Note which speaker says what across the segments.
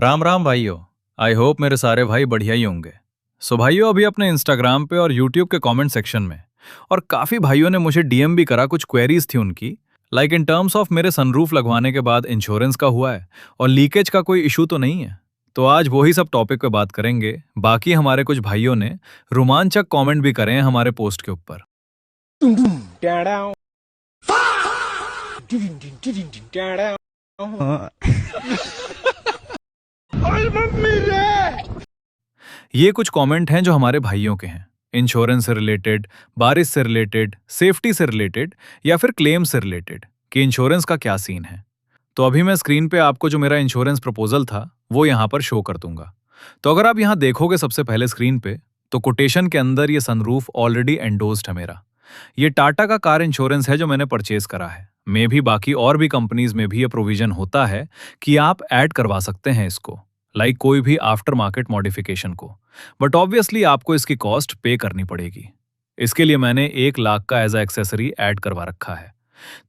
Speaker 1: राम राम भाइयों। I hope मेरे सारे भाई बढ़िया ही होंगे। सो भाइयों, अभी अपने इंस्टाग्राम पे और यूट्यूब के कमेंट सेक्शन में और काफ़ी भाइयों ने मुझे डीएम भी करा, कुछ क्वेरीज थी उनकी। लाइक इन टर्म्स ऑफ मेरे सनरूफ लगवाने के बाद इंश्योरेंस का हुआ है और लीकेज का कोई इशू तो नहीं है। तो आज वही सब टॉपिक पे बात करेंगे। बाकी हमारे कुछ भाइयों ने रोमांचक कमेंट भी करे हैं हमारे पोस्ट के ऊपर। ये कुछ कमेंट हैं जो हमारे भाइयों के हैं, इंश्योरेंस से रिलेटेड, बारिश से रिलेटेड, सेफ्टी से रिलेटेड या फिर क्लेम से रिलेटेड कि इंश्योरेंस का क्या सीन है। तो अभी मैं स्क्रीन पे आपको जो मेरा इंश्योरेंस प्रपोजल था वो यहाँ पर शो कर दूंगा। तो अगर आप यहाँ देखोगे सबसे पहले स्क्रीन पे, तो कोटेशन के अंदर ये सनरूफ ऑलरेडी एंडोज्ड है मेरा। ये टाटा का कार इंश्योरेंस है जो मैंने परचेज करा है। मे भी बाकी और भी कंपनीज में भी ये प्रोविजन होता है कि आप ऐड करवा सकते हैं इसको, लाइक कोई भी आफ्टर मार्केट मॉडिफिकेशन को। बट ऑब्वियसली आपको इसकी कॉस्ट पे करनी पड़ेगी। इसके लिए मैंने 1 लाख का एज अ एक्सेसरी ऐड करवा रखा है।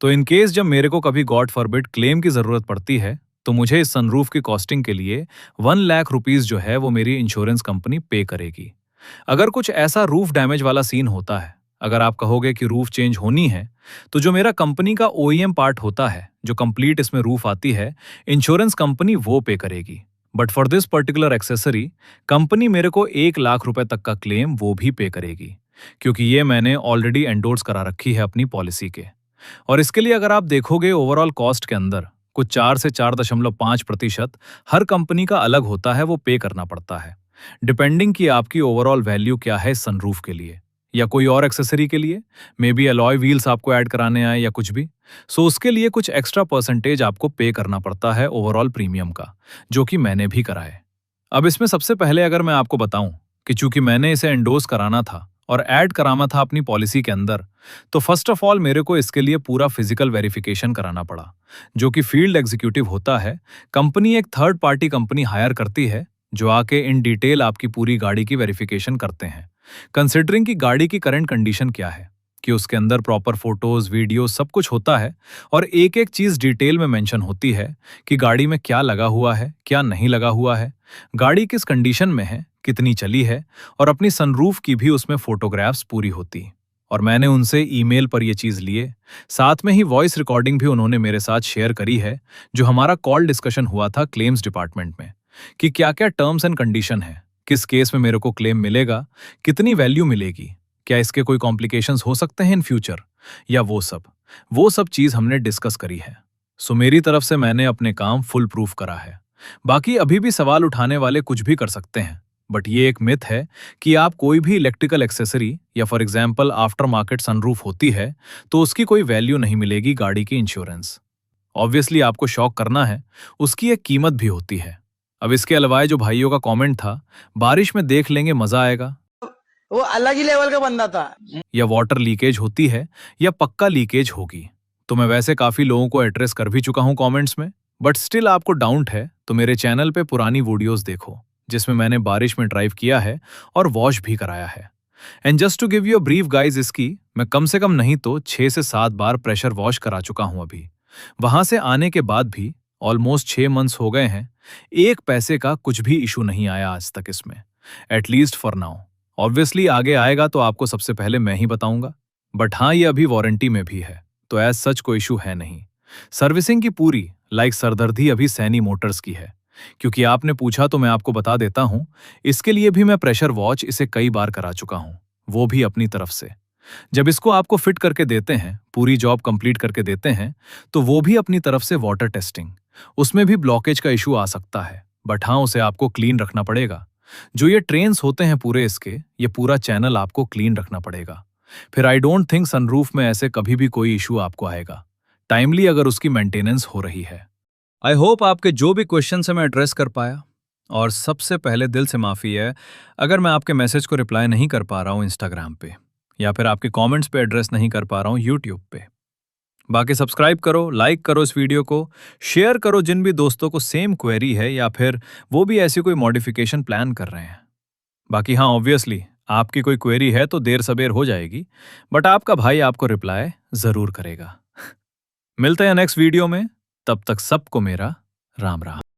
Speaker 1: तो इन केस जब मेरे को कभी गॉड फॉरबिड क्लेम की जरूरत पड़ती है, तो मुझे इस सनरूफ की कॉस्टिंग के लिए 1 लाख रुपीज जो है वो मेरी इंश्योरेंस कंपनी पे करेगी। अगर कुछ ऐसा रूफ डैमेज वाला सीन होता है, अगर आप कहोगे कि रूफ चेंज होनी है, तो जो मेरा कंपनी का ओईएम पार्ट होता है, जो कंप्लीट इसमें रूफ आती है, इंश्योरेंस कंपनी वो पे करेगी। But for this particular accessory company मेरे को 1 लाख रुपए तक का क्लेम वो भी पे करेगी, क्योंकि ये मैंने ऑलरेडी एंडोर्स करा रखी है अपनी पॉलिसी के। और इसके लिए अगर आप देखोगे ओवरऑल कॉस्ट के अंदर कुछ 4 से 4.5% हर कंपनी का अलग होता है, वो पे करना पड़ता है, डिपेंडिंग कि आपकी ओवरऑल वैल्यू क्या है सनरूफ के लिए या कोई और एक्सेसरी के लिए। मे बी अलॉय व्हील्स आपको ऐड कराने आए या कुछ भी, सो उसके लिए कुछ एक्स्ट्रा परसेंटेज आपको पे करना पड़ता है ओवरऑल प्रीमियम का, जो कि मैंने भी करा है। अब इसमें सबसे पहले अगर मैं आपको बताऊं कि चूंकि मैंने इसे एंडोर्स कराना था और ऐड कराना था अपनी पॉलिसी के अंदर, तो फर्स्ट ऑफ ऑल मेरे को इसके लिए पूरा फिजिकल वेरिफिकेशन कराना पड़ा, जो कि फील्ड एग्जीक्यूटिव होता है। कंपनी एक थर्ड पार्टी कंपनी हायर करती है जो आके इन डिटेल आपकी पूरी गाड़ी की वेरिफिकेशन करते हैं, कंसिडरिंग कि गाड़ी की करंट कंडीशन क्या है, कि उसके अंदर प्रॉपर फोटोज वीडियो सब कुछ होता है और एक एक चीज डिटेल में मेंशन होती है कि गाड़ी में क्या लगा हुआ है, क्या नहीं लगा हुआ है, गाड़ी किस कंडीशन में है, कितनी चली है, और अपनी सनरूफ की भी उसमें फोटोग्राफ्स पूरी होती। और मैंने उनसे ईमेल पर यह चीज लिए, साथ में ही वॉइस रिकॉर्डिंग भी उन्होंने मेरे साथ शेयर करी है, जो हमारा कॉल डिस्कशन हुआ था क्लेम्स डिपार्टमेंट में, कि क्या क्या टर्म्स एंड कंडीशन है, किस केस में मेरे को क्लेम मिलेगा, कितनी वैल्यू मिलेगी, क्या इसके कोई कॉम्प्लिकेशंस हो सकते हैं इन फ्यूचर, या वो सब चीज हमने डिस्कस करी है। सो मेरी तरफ से मैंने अपने काम फुल प्रूफ करा है। बाकी अभी भी सवाल उठाने वाले कुछ भी कर सकते हैं, बट ये एक मिथ है कि आप कोई भी इलेक्ट्रिकल एक्सेसरी या for example after market sunroof होती है तो उसकी कोई वैल्यू नहीं मिलेगी गाड़ी की इंश्योरेंस। ऑब्वियसली आपको शॉक करना है, उसकी एक कीमत भी होती है। अब इसके अलावा जो भाइयों का कमेंट था, बारिश में देख लेंगे मजा आएगा,
Speaker 2: वो अलग ही लेवल का बंदा था।
Speaker 1: या वाटर लीकेज होती है या पक्का लीकेज होगी, तो मैं वैसे काफी लोगों को एड्रेस कर भी चुका हूं कमेंट्स में। बट स्टिल आपको डाउट है तो मेरे चैनल पे पुरानी वीडियोस देखो, जिसमें मैंने बारिश में ड्राइव किया है और वॉश भी कराया है। And just to give you a brief guys, इसकी मैं कम से कम नहीं तो 6 से 7 बार प्रेशर वॉश करा चुका हूं अभी। वहां से आने के बाद भी ऑलमोस्ट 6 मंथ्स हो गए हैं, एक पैसे का कुछ भी इशू नहीं आया आज तक इसमें, एटलीस्ट फॉर नाउ। ऑब्वियसली आगे आएगा तो आपको सबसे पहले मैं ही बताऊंगा, बट हाँ ये अभी वारंटी में भी है, तो एज सच कोई इशू है नहीं। सर्विसिंग की पूरी लाइक सरदर्दी अभी सैनी मोटर्स की है, क्योंकि आपने पूछा तो मैं आपको बता देता हूं, इसके लिए भी मैं प्रेशर वॉच इसे कई बार करा चुका हूं, वो भी अपनी तरफ से। जब इसको आपको फिट करके देते हैं, पूरी जॉब कंप्लीट करके देते हैं, तो वो भी अपनी तरफ से वाटर टेस्टिंग, उसमें भी ब्लॉकेज का इशू आ सकता है, बट हाँ उसे आपको क्लीन रखना पड़ेगा। जो ये ट्रेन्स होते हैं पूरे इसके, ये पूरा चैनल आपको क्लीन रखना पड़ेगा। फिर आई डोंट थिंक सनरूफ में ऐसे कभी भी कोई इशू आपको आएगा, टाइमली अगर उसकी मेंटेनेंस हो रही है। आई होप आपके जो भी क्वेश्चन है मैं एड्रेस कर पाया, और सबसे पहले दिल से माफ़ी है अगर मैं आपके मैसेज को रिप्लाई नहीं कर पा रहा हूँ इंस्टाग्राम पे, या फिर आपके कमेंट्स पे एड्रेस नहीं कर पा रहा हूँ यूट्यूब पे। बाकी सब्सक्राइब करो, लाइक करो इस वीडियो को, शेयर करो जिन भी दोस्तों को सेम क्वेरी है या फिर वो भी ऐसी कोई मॉडिफिकेशन प्लान कर रहे हैं। बाकी हाँ ऑब्वियसली आपकी कोई क्वेरी है तो देर सबेर हो जाएगी, बट आपका भाई आपको रिप्लाई जरूर करेगा। मिलते हैं नेक्स्ट वीडियो में, तब तक सबको मेरा राम राम।